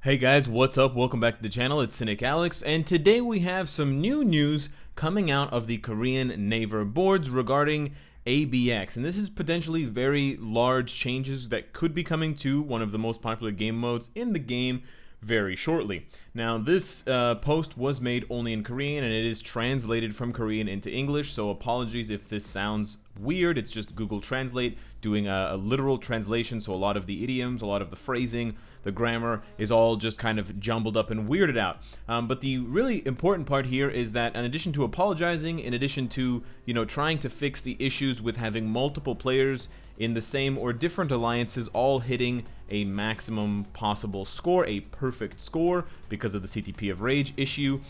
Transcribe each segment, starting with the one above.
Hey guys, what's up? Welcome back to the channel. It's Cynicalex, and today we have some new news coming out of the Korean Naver boards regarding ABX, and this is potentially very large changes that could be coming to one of the most popular game modes in the game very shortly. Now, this post was made only in Korean, and it is translated from Korean into English, so apologies if this sounds weird. It's just Google Translate doing a literal translation, so a lot of the idioms, a lot of the phrasing, the grammar is all just kind of jumbled up and weirded out. But the really important part here is that in addition to apologizing, in addition to, trying to fix the issues with having multiple players in the same or different alliances all hitting a maximum possible score, a perfect score, because of the CTP of Rage issue,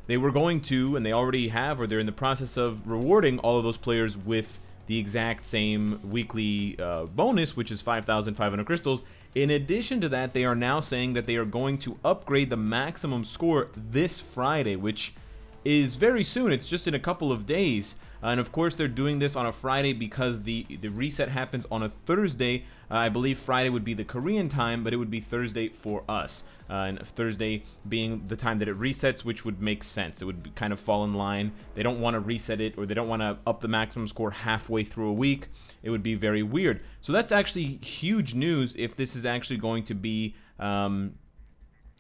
they were going to, and they already have, or they're in the process of rewarding all of those players with the exact same weekly bonus, which is 5,500 crystals. In addition to that, they are now saying that they are going to upgrade the maximum score this Friday, which is very soon. It's just in a couple of days. And of course, they're doing this on a Friday because the reset happens on a Thursday. I believe Friday would be the Korean time, but it would be Thursday for us. And Thursday being the time that it resets, which would make sense. It would kind of fall in line. They don't want to reset it, or they don't want to up the maximum score halfway through a week. It would be very weird. So that's actually huge news if this is actually going to be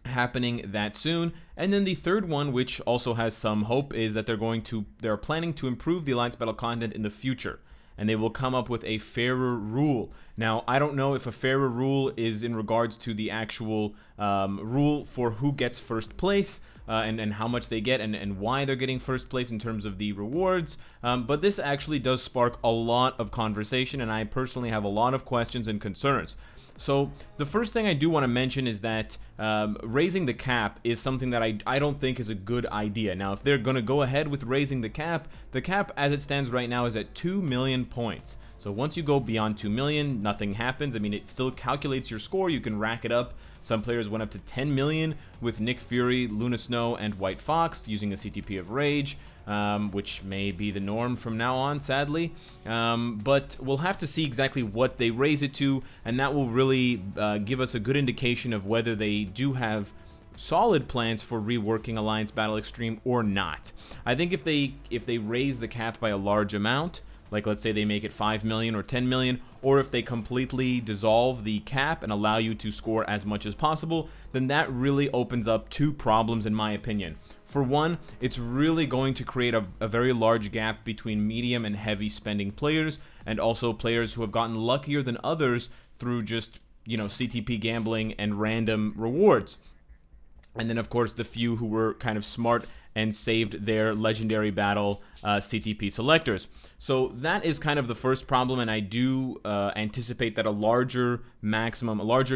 happening that soon. And then the third one, which also has some hope, is that they're planning to improve the Alliance Battle content in the future, and they will come up with a fairer rule. Now, I don't know if a fairer rule is in regards to the actual rule for who gets first place, and how much they get, and why they're getting first place in terms of the rewards, but this actually does spark a lot of conversation, and I personally have a lot of questions and concerns. So the first thing I do want to mention is that raising the cap is something that I don't think is a good idea. Now, if they're going to go ahead with raising the cap as it stands right now is at 2 million points. So once you go beyond 2 million, nothing happens. I mean, it still calculates your score. You can rack it up. Some players went up to 10 million with Nick Fury, Luna Snow, and White Fox using a CTP of Rage, which may be the norm from now on, sadly. But we'll have to see exactly what they raise it to, and that will really give us a good indication of whether they do have solid plans for reworking Alliance Battle Extreme or not. I think if they raise the cap by a large amount, like let's say they make it 5 million or 10 million, or if they completely dissolve the cap and allow you to score as much as possible, then that really opens up two problems in my opinion. For one, it's really going to create a very large gap between medium and heavy spending players, and also players who have gotten luckier than others through just, CTP gambling and random rewards. And then, of course, the few who were kind of smart and saved their legendary battle CTP selectors. So that is kind of the first problem, and I do anticipate that a larger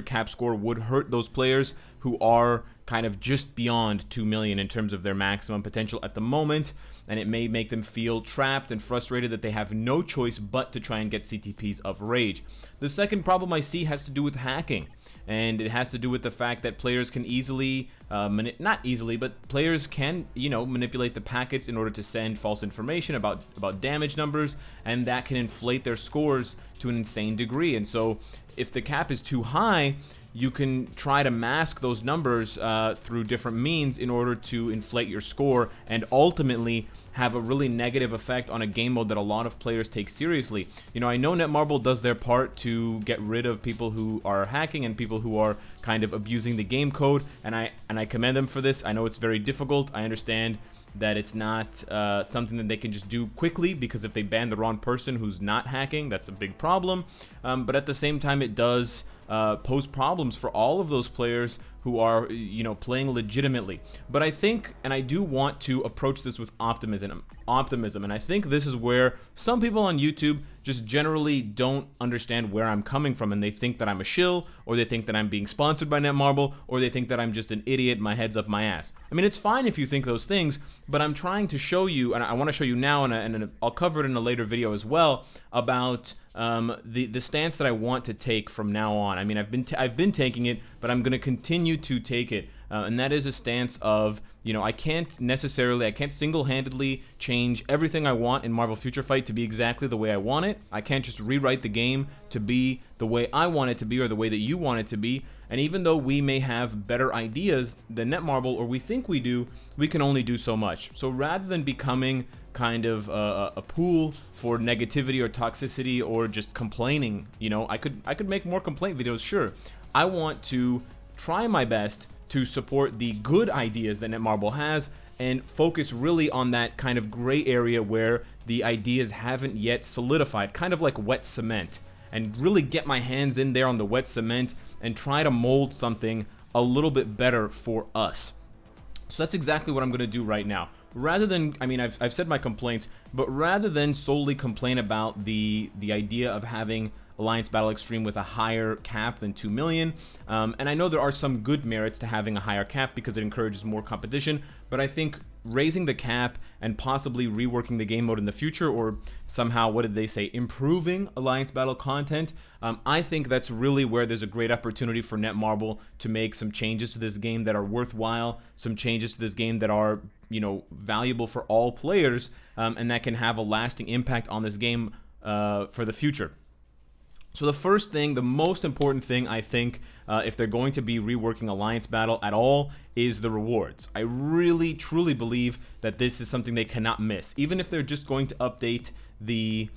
cap score would hurt those players who are kind of just beyond 2 million in terms of their maximum potential at the moment, and it may make them feel trapped and frustrated that they have no choice but to try and get CTPs of Rage. The second problem I see has to do with hacking, and it has to do with the fact that players can easily, not easily, but players can, manipulate the packets in order to send false information about damage numbers, and that can inflate their scores to an insane degree. And so if the cap is too high, you can try to mask those numbers through different means in order to inflate your score and ultimately have a really negative effect on a game mode that a lot of players take seriously. I know Netmarble does their part to get rid of people who are hacking and people who are kind of abusing the game code, and I commend them for this. I know it's very difficult. I understand that it's not something that they can just do quickly, because if they ban the wrong person who's not hacking, that's a big problem. But at the same time, it does pose problems for all of those players who are, playing legitimately. But I think, and I do want to approach this with optimism, and I think this is where some people on YouTube just generally don't understand where I'm coming from, and they think that I'm a shill, or they think that I'm being sponsored by Netmarble, or they think that I'm just an idiot, my head's up my ass. I mean, it's fine if you think those things, but I'm trying to show you, and I want to show you now, and I'll cover it in a later video as well, about the stance that I want to take from now on. I mean, I've been taking it, but I'm going to continue to take it and that is a stance of, I can't single-handedly change everything I want in Marvel Future Fight to be exactly the way I want it. I can't just rewrite the game to be the way I want it to be or the way that you want it to be. And even though we may have better ideas than Netmarble, or we think we do, we can only do so much. So rather than becoming kind of a pool for negativity or toxicity or just complaining, I could make more complaint videos, sure. I want to try my best to support the good ideas that Netmarble has and focus really on that kind of gray area where the ideas haven't yet solidified, kind of like wet cement, and really get my hands in there on the wet cement and try to mold something a little bit better for us. So that's exactly what I'm going to do right now. Rather than, I've said my complaints, but rather than solely complain about the idea of having Alliance Battle Extreme with a higher cap than 2 million, and I know there are some good merits to having a higher cap because it encourages more competition, but I think raising the cap and possibly reworking the game mode in the future, or somehow, what did they say, improving Alliance Battle content, I think that's really where there's a great opportunity for Netmarble to make some changes to this game that are worthwhile, some changes to this game that are, valuable for all players, and that can have a lasting impact on this game for the future. So the first thing, the most important thing, I think, if they're going to be reworking Alliance Battle at all, is the rewards. I really, truly believe that this is something they cannot miss. Even if they're just going to update the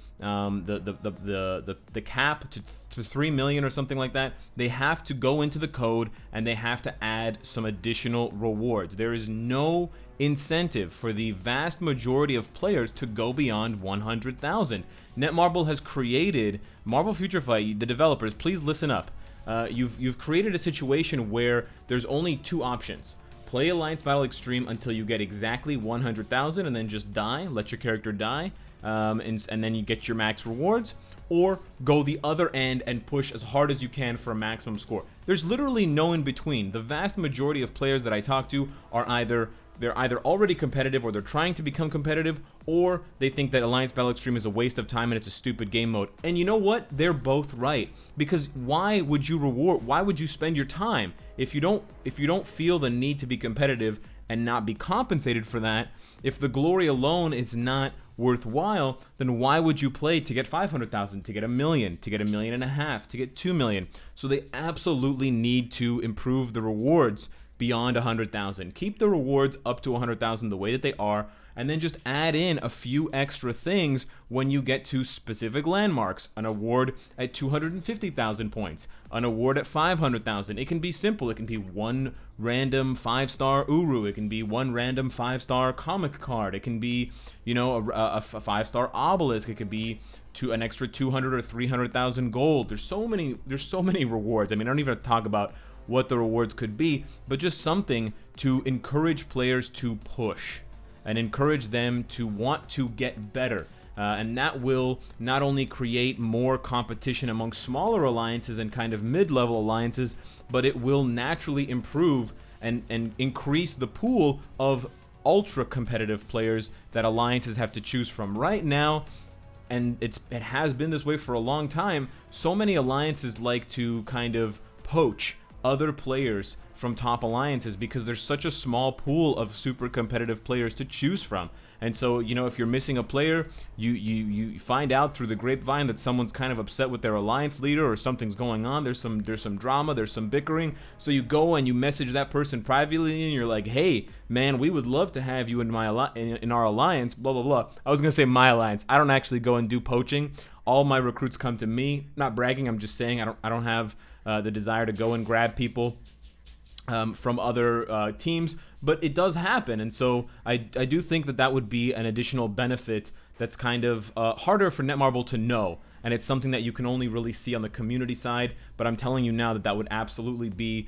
cap to 3 million or something like that, they have to go into the code and they have to add some additional rewards. There is no incentive for the vast majority of players to go beyond 100,000. Netmarble has created, Marvel Future Fight, the developers, please listen up. You've created a situation where there's only two options. Play Alliance Battle Extreme until you get exactly 100,000 and then just die, let your character die, and then you get your max rewards, or go the other end and push as hard as you can for a maximum score. There's literally no in between. The vast majority of players that I talk to are either already competitive, or they're trying to become competitive, or they think that Alliance Battle Extreme is a waste of time and it's a stupid game mode. And you know what? They're both right. Because why would you spend your time if you don't feel the need to be competitive and not be compensated for that? If the glory alone is not worthwhile, then why would you play to get 500,000, to get 1 million, to get 1.5 million, to get 2 million? So they absolutely need to improve the rewards beyond 100,000. Keep the rewards up to 100,000 the way that they are, and then just add in a few extra things when you get to specific landmarks. An award at 250,000 points, an award at 500,000. It can be simple. It can be one random 5-star Uru. It can be one random 5-star comic card. It can be, a 5-star obelisk. It could be an extra 200 or 300,000 gold. There's so many rewards. I don't even have to talk about what the rewards could be, but just something to encourage players to push and encourage them to want to get better. And that will not only create more competition among smaller alliances and kind of mid-level alliances, but it will naturally improve and increase the pool of ultra competitive players that alliances have to choose from right now. And it has been this way for a long time. So many alliances like to kind of poach other players from top alliances because there's such a small pool of super competitive players to choose from. And so, if you're missing a player, you find out through the grapevine that someone's kind of upset with their alliance leader, or something's going on. There's some drama, there's some bickering. So you go and you message that person privately, and you're like, "Hey, man, we would love to have you in our alliance." Blah blah blah. I was gonna say my alliance. I don't actually go and do poaching. All my recruits come to me. Not bragging. I'm just saying I don't have the desire to go and grab people from other teams, but it does happen. And so I do think that would be an additional benefit that's kind of harder for Netmarble to know, and it's something that you can only really see on the community side. But I'm telling you now that would absolutely be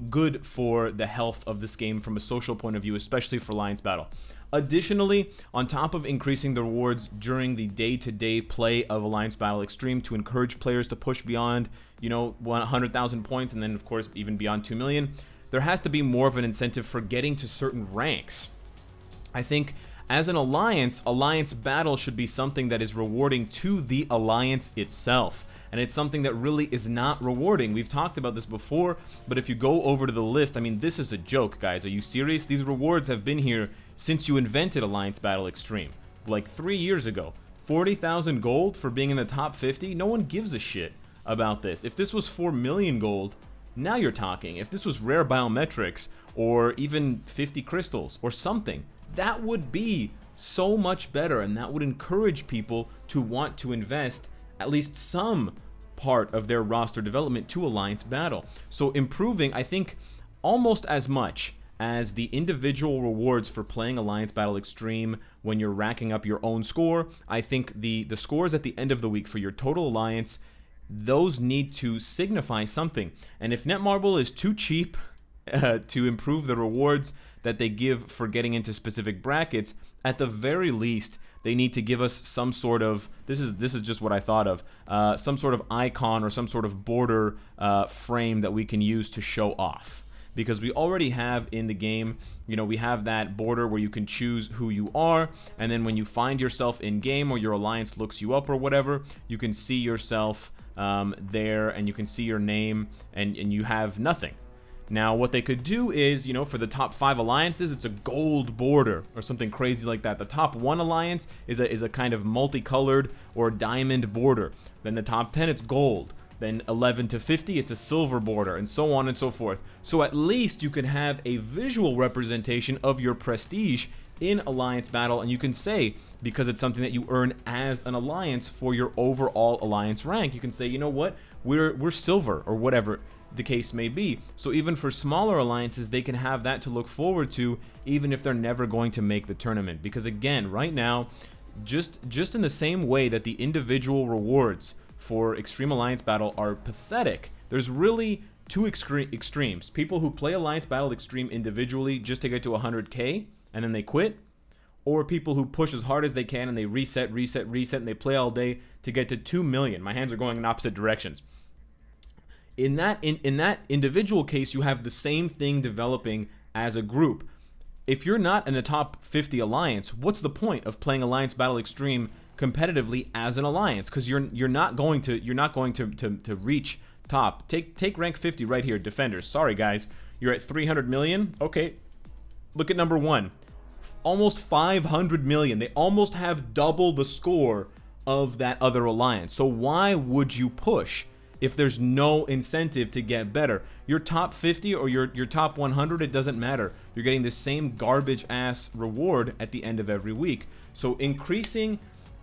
good for the health of this game from a social point of view, especially for Alliance Battle. Additionally, on top of increasing the rewards during the day-to-day play of Alliance Battle Extreme to encourage players to push beyond, 100,000 points, and then of course even beyond 2 million, there has to be more of an incentive for getting to certain ranks. I think as an alliance, Alliance Battle should be something that is rewarding to the alliance itself. and it's something that really is not rewarding. We've talked about this before, but if you go over to the list, I mean, this is a joke, guys. Are you serious? These rewards have been here since you invented Alliance Battle Extreme, like 3 years ago. 40,000 gold for being in the top 50? No one gives a shit about this. If this was 4 million gold, now you're talking. If this was rare biometrics or even 50 crystals or something, that would be so much better, and that would encourage people to want to invest at least some part of their roster development to Alliance Battle. So improving, I think, almost as much as the individual rewards for playing Alliance Battle Extreme when you're racking up your own score. I think the scores at the end of the week for your total alliance, those need to signify something. And if Netmarble is too cheap to improve the rewards that they give for getting into specific brackets, at the very least, they need to give us some sort of, this is just what I thought of, some sort of icon or some sort of border frame that we can use to show off. Because we already have in the game, you know, we have that border where you can choose who you are, and then when you find yourself in game or your alliance looks you up or whatever, you can see yourself there, and you can see your name, and you have nothing. Now, what they could do is, you know, for the top 5 alliances, it's a gold border or something crazy like that. The top 1 alliance is a kind of multicolored or diamond border. Then the top 10, it's gold. Then 11 to 50, it's a silver border, and so on and so forth. So at least you can have a visual representation of your prestige in Alliance Battle, and you can say, because it's something that you earn as an alliance for your overall alliance rank, you can say, you know what, we're silver, or whatever the case may be. So even for smaller alliances, they can have that to look forward to, even if they're never going to make the tournament. Because again, right now, just in the same way that the individual rewards for Extreme Alliance Battle are pathetic, there's really two extremes. People who play Alliance Battle Extreme individually just to get to 100k and then they quit, or people who push as hard as they can and they reset, and they play all day to get to 2 million. My hands are going in opposite directions. In that individual case, you have the same thing developing as a group. If you're not in the top 50 alliance, what's the point of playing Alliance Battle Extreme competitively as an alliance? Because you're not going to reach top. Take rank 50 right here, defenders. Sorry guys, you're at 300 million. Okay, look at number 1, almost 500 million. They almost have double the score of that other alliance. So why would you push if there's no incentive to get better? Your top 50 or your top 100, it doesn't matter. You're getting the same garbage ass reward at the end of every week. So increasing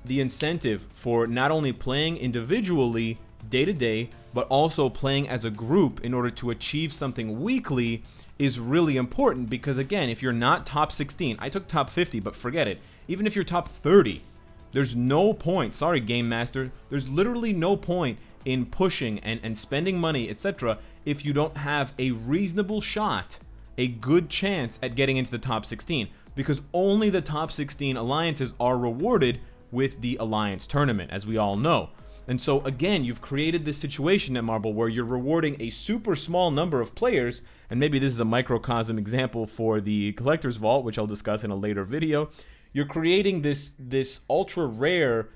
the incentive for not only playing individually day to day, but also playing as a group in order to achieve something weekly is really important. Because again, if you're not top 16, I took top 50, but forget it. Even if you're top 30, there's no point, sorry Game Master, there's literally no point in pushing and spending money, etc., if you don't have a reasonable shot, a good chance at getting into the top 16. Because only the top 16 alliances are rewarded with the alliance tournament, as we all know. And so again, you've created this situation at Marble where you're rewarding a super small number of players, and maybe this is a microcosm example for the Collector's Vault, which I'll discuss in a later video. You're creating this ultra rare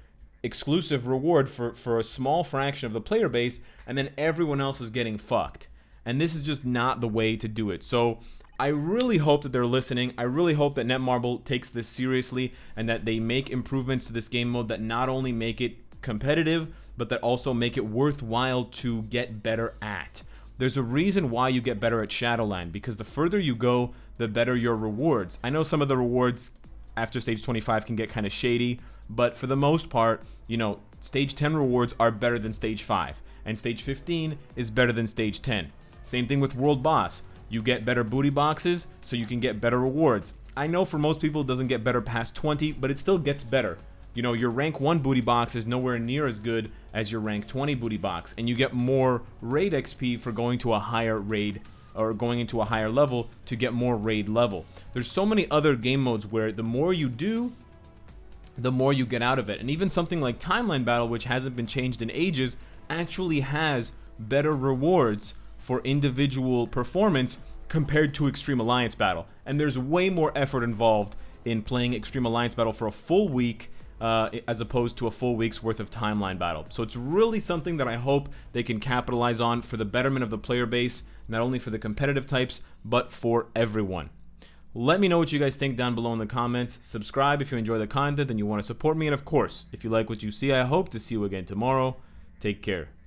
exclusive reward for a small fraction of the player base, and then everyone else is getting fucked. And this is just not the way to do it. So I really hope that they're listening. I really hope that Netmarble takes this seriously and that they make improvements to this game mode that not only make it competitive, but that also make it worthwhile to get better at. There's a reason why you get better at Shadowland, because the further you go, the better your rewards. I know some of the rewards after stage 25 can get kind of shady, but for the most part, you know, stage 10 rewards are better than stage 5, and stage 15 is better than stage 10. Same thing with World Boss. You get better booty boxes, so you can get better rewards. I know for most people it doesn't get better past 20, but it still gets better. You know, your rank 1 booty box is nowhere near as good as your rank 20 booty box, and you get more raid XP for going to a higher raid, or going into a higher level to get more raid level. There's so many other game modes where the more you do, the more you get out of it. And even something like Timeline Battle, which hasn't been changed in ages, actually has better rewards for individual performance compared to Extreme Alliance Battle. And there's way more effort involved in playing Extreme Alliance Battle for a full week as opposed to a full week's worth of timeline battle. So it's really something that I hope they can capitalize on for the betterment of the player base, not only for the competitive types, but for everyone. Let me know what you guys think down below in the comments. Subscribe if you enjoy the content and you want to support me. And of course, if you like what you see, I hope to see you again tomorrow. Take care.